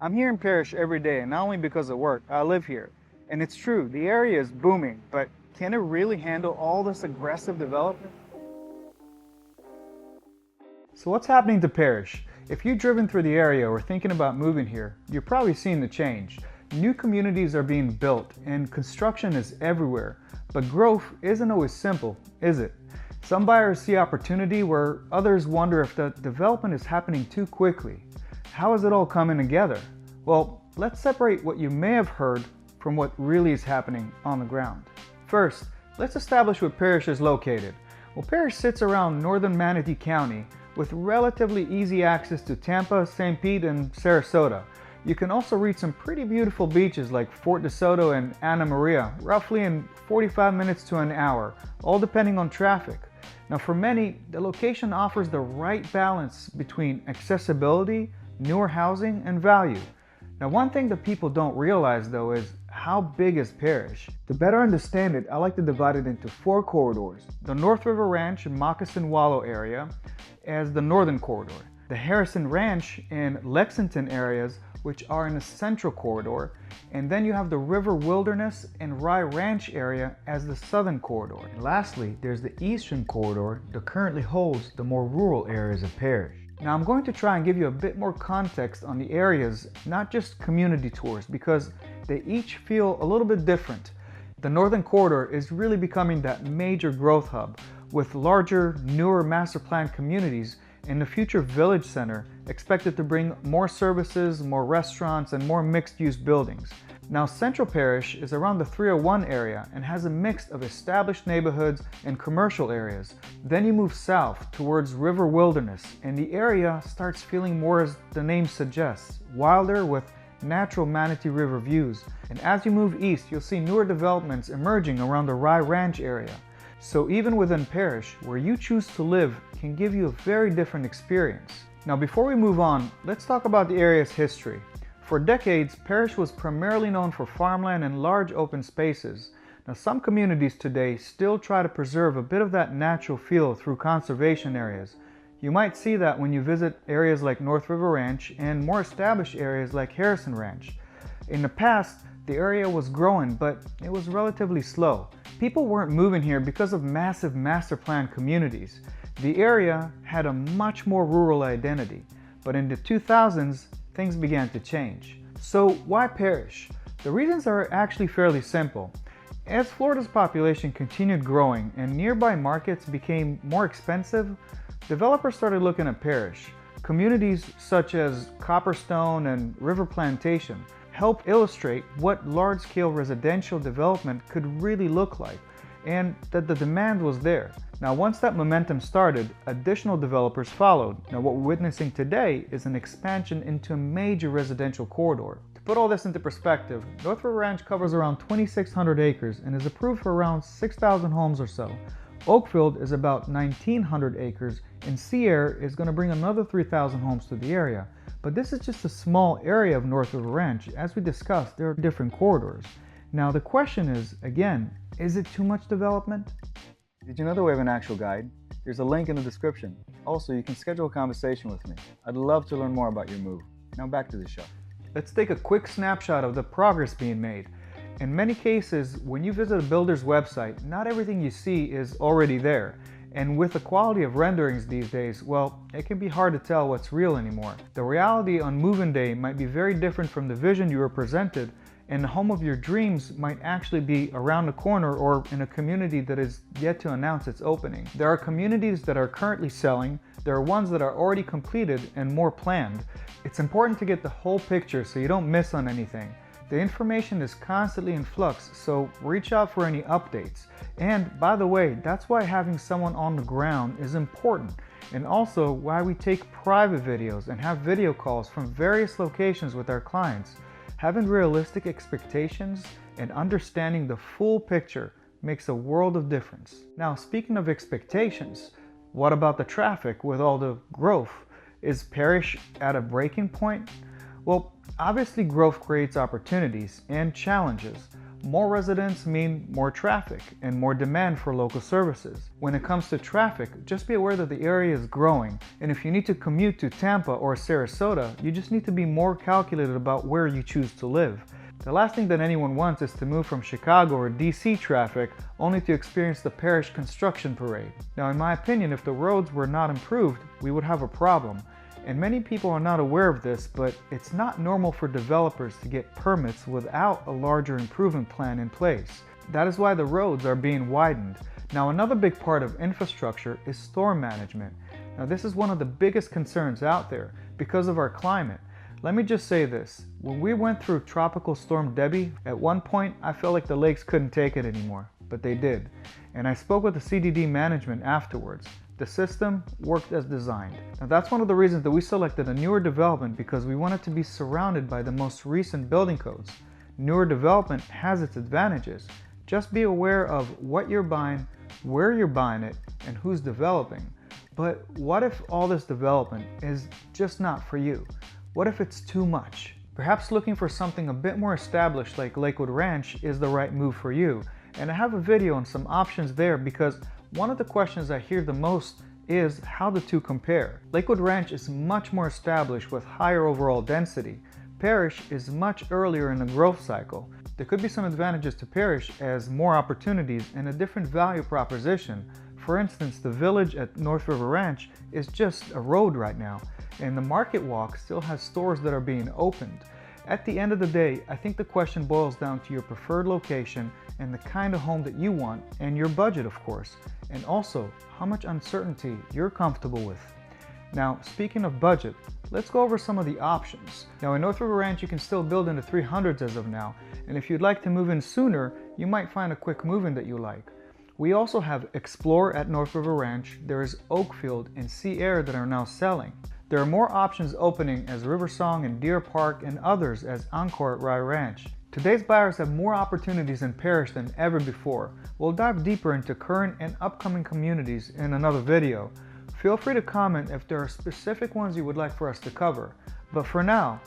I'm here in Parrish every day, and not only because of work, I live here. And it's true, the area is booming, but can it really handle all this aggressive development? So what's happening to Parrish? If you've driven through the area or thinking about moving here, you've probably seen the change. New communities are being built and construction is everywhere, but growth isn't always simple, is it? Some buyers see opportunity where others wonder if the development is happening too quickly. How is it all coming together? Well, let's separate what you may have heard from what really is happening on the ground. First, let's establish where Parrish is located. Well, Parrish sits around northern Manatee County with relatively easy access to Tampa, St. Pete, and Sarasota. You can also reach some pretty beautiful beaches like Fort DeSoto and Anna Maria, roughly in 45 minutes to an hour, all depending on traffic. Now for many, the location offers the right balance between accessibility, newer housing, and value. Now one thing that people don't realize though is how big is Parrish? To better understand it, I like to divide it into 4 corridors. The North River Ranch and Moccasin Wallow area as the northern corridor. The Harrison Ranch and Lexington areas, which are in the central corridor, and then you have the River Wilderness and Rye Ranch area as the southern corridor. And lastly, there's the eastern corridor that currently holds the more rural areas of Parrish. Now I'm going to try and give you a bit more context on the areas, not just community tours, because they each feel a little bit different. The northern corridor is really becoming that major growth hub with larger, newer master plan communities and the future village center expected to bring more services, more restaurants, and more mixed-use buildings. Now Central Parrish is around the 301 area and has a mix of established neighborhoods and commercial areas. Then you move south towards River Wilderness and the area starts feeling more as the name suggests, wilder with natural Manatee River views. And as you move east, you'll see newer developments emerging around the Rye Ranch area. So even within Parrish, where you choose to live can give you a very different experience. Now before we move on, let's talk about the area's history. For decades, Parrish was primarily known for farmland and large open spaces. Now some communities today still try to preserve a bit of that natural feel through conservation areas. You might see that when you visit areas like North River Ranch and more established areas like Harrison Ranch. In the past, the area was growing, but it was relatively slow. People weren't moving here because of massive master plan communities. The area had a much more rural identity, but in the 2000s, things began to change. So why Parrish? The reasons are actually fairly simple. As Florida's population continued growing and nearby markets became more expensive, developers started looking at Parrish. Communities such as Copperstone and River Plantation helped illustrate what large-scale residential development could really look like, and that the demand was there. Now once that momentum started, additional developers followed. Now what we're witnessing today is an expansion into a major residential corridor. To put all this into perspective, North River Ranch covers around 2,600 acres and is approved for around 6,000 homes or so. Oakfield is about 1,900 acres and Sierra is going to bring another 3,000 homes to the area. But this is just a small area of North River Ranch. As we discussed, there are different corridors. Now the question is, again, is it too much development? Did you know that we have an actual guide? There's a link in the description. Also, you can schedule a conversation with me. I'd love to learn more about your move. Now back to the show. Let's take a quick snapshot of the progress being made. In many cases, when you visit a builder's website, not everything you see is already there. And with the quality of renderings these days, well, it can be hard to tell what's real anymore. The reality on move-in day might be very different from the vision you were presented, and the home of your dreams might actually be around the corner or in a community that is yet to announce its opening. There are communities that are currently selling, there are ones that are already completed and more planned. It's important to get the whole picture so you don't miss on anything. The information is constantly in flux, so reach out for any updates. And by the way, that's why having someone on the ground is important, and also why we take private videos and have video calls from various locations with our clients. Having realistic expectations and understanding the full picture makes a world of difference. Now, speaking of expectations, what about the traffic with all the growth? Is Parrish at a breaking point? Well, obviously growth creates opportunities and challenges. More residents mean more traffic and more demand for local services. When it comes to traffic, just be aware that the area is growing, and if you need to commute to Tampa or Sarasota, you just need to be more calculated about where you choose to live. The last thing that anyone wants is to move from Chicago or DC traffic only to experience the Parrish construction parade. Now, in my opinion, if the roads were not improved, we would have a problem. And many people are not aware of this, but it's not normal for developers to get permits without a larger improvement plan in place. That is why the roads are being widened. Now, another big part of infrastructure is storm management. Now, this is one of the biggest concerns out there because of our climate. Let me just say this, when we went through Tropical Storm Debbie, at one point I felt like the lakes couldn't take it anymore, but they did. And I spoke with the CDD management afterwards. The system worked as designed. Now that's one of the reasons that we selected a newer development, because we wanted to be surrounded by the most recent building codes. Newer development has its advantages. Just be aware of what you're buying, where you're buying it, and who's developing. But what if all this development is just not for you? What if it's too much? Perhaps looking for something a bit more established like Lakewood Ranch is the right move for you. And I have a video on some options there, because one of the questions I hear the most is how the two compare. Lakewood Ranch is much more established with higher overall density. Parrish is much earlier in the growth cycle. There could be some advantages to Parrish as more opportunities and a different value proposition. For instance, the village at North River Ranch is just a road right now, and the Market Walk still has stores that are being opened. At the end of the day, I think the question boils down to your preferred location and the kind of home that you want, and your budget, of course, and also how much uncertainty you're comfortable with. Now, speaking of budget, let's go over some of the options. Now, in North River Ranch, you can still build in the 300s as of now, and if you'd like to move in sooner, you might find a quick move-in that you like. We also have Explore at North River Ranch, there is Oakfield and Sea Air that are now selling. There are more options opening as Riversong and Deer Park, and others as Encore at Rye Ranch. Today's buyers have more opportunities in Parrish than ever before. We'll dive deeper into current and upcoming communities in another video. Feel free to comment if there are specific ones you would like for us to cover. But for now,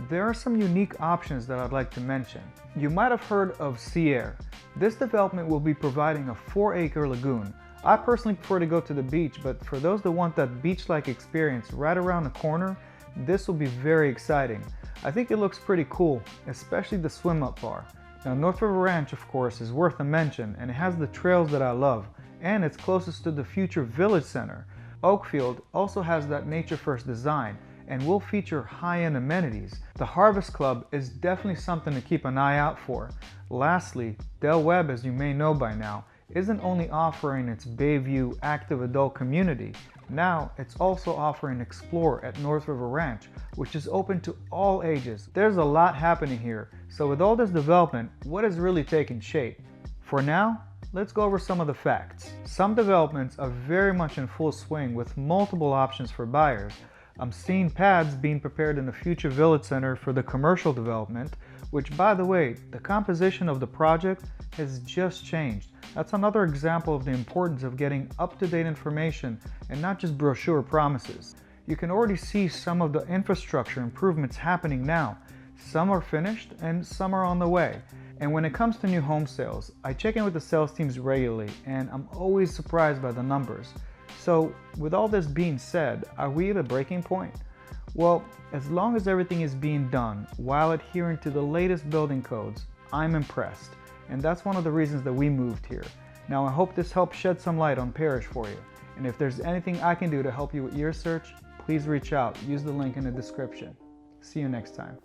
there are some unique options that I'd like to mention. You might have heard of Sea Air. This development will be providing a 4-acre lagoon. I personally prefer to go to the beach, but for those that want that beach-like experience right around the corner, this will be very exciting. I think it looks pretty cool, especially the swim-up bar. Now, North River Ranch, of course, is worth a mention, and it has the trails that I love, and it's closest to the future Village Center. Oakfield also has that nature-first design, and will feature high-end amenities. The Harvest Club is definitely something to keep an eye out for. Lastly, Del Webb, as you may know by now, isn't only offering its Bayview active adult community, now it's also offering Explore at North River Ranch, which is open to all ages. There's a lot happening here, so with all this development, what is really taking shape? For now, let's go over some of the facts. Some developments are very much in full swing with multiple options for buyers. I'm seeing pads being prepared in the future Village Center for the commercial development, which, by the way, the composition of the project has just changed. That's another example of the importance of getting up-to-date information and not just brochure promises. You can already see some of the infrastructure improvements happening now. Some are finished and some are on the way. And when it comes to new home sales, I check in with the sales teams regularly, and I'm always surprised by the numbers. So with all this being said, are we at a breaking point? Well, as long as everything is being done while adhering to the latest building codes, I'm impressed. And that's one of the reasons that we moved here. Now, I hope this helped shed some light on Parrish for you. And if there's anything I can do to help you with your search, please reach out. Use the link in the description. See you next time.